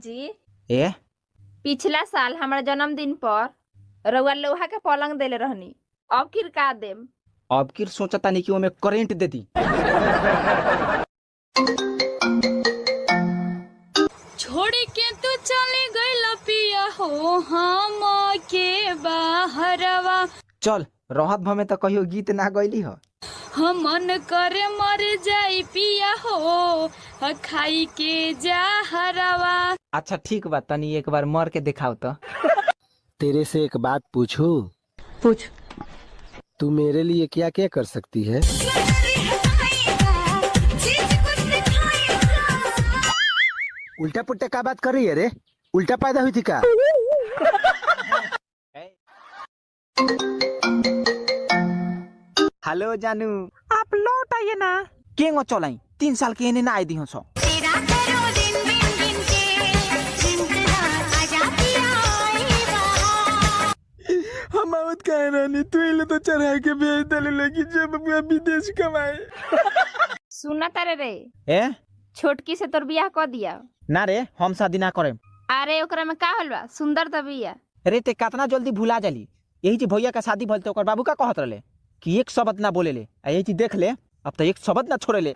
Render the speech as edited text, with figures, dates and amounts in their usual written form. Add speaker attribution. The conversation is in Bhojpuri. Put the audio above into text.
Speaker 1: जी
Speaker 2: ए
Speaker 1: पिछला साल हमारा जन्मदिन पर रउआ लोहा के पलंग देले रहनी, अब किर का देम?
Speaker 2: अब की सोचता नहीं कि ओमे करेंट दे दी।
Speaker 3: छोड़ के तू चले गइल पिया हो हम के बाहरवा।
Speaker 2: चल रहत भमे तो कहियो गीत ना गईली हो।
Speaker 3: हम मन करे मर जाई पिया हो खाई के जहरवा।
Speaker 2: अच्छा ठीक बा, तनी एक बार मर के दिखाओ तो।
Speaker 4: तेरे से एक बात पूछूं?
Speaker 3: पूछ।
Speaker 4: तू मेरे लिए क्या क्या कर सकती है? उल्टा पुल्टा क्या बात कर रही है रे? उल्टा पैदा हुई थी क्या?
Speaker 2: हेलो जानू, आप लौट आइए ना। केंगो चलाई 3 साल के एने ना आई दी हो सो।
Speaker 4: हम आवत का रानी, तू इले तो चढ़ा के भेज देले लगी जब विदेश कमाए।
Speaker 1: सुना तारे रे,
Speaker 2: ए
Speaker 1: छोटकी से तोर बियाह कर दिया।
Speaker 2: ना रे, हम शादी ना करे।
Speaker 1: अरे ओकरा में का होल बा, सुंदर त बिया।
Speaker 2: रे ते कितना जल्दी भुला जाली। यही जी भैया का शादी भइल तो ओकर बाबू का कहत रहले कि एक शब्द ना बोले ले, आ यही जी देख ले अब तो एक शब्द ना छोड़े ले।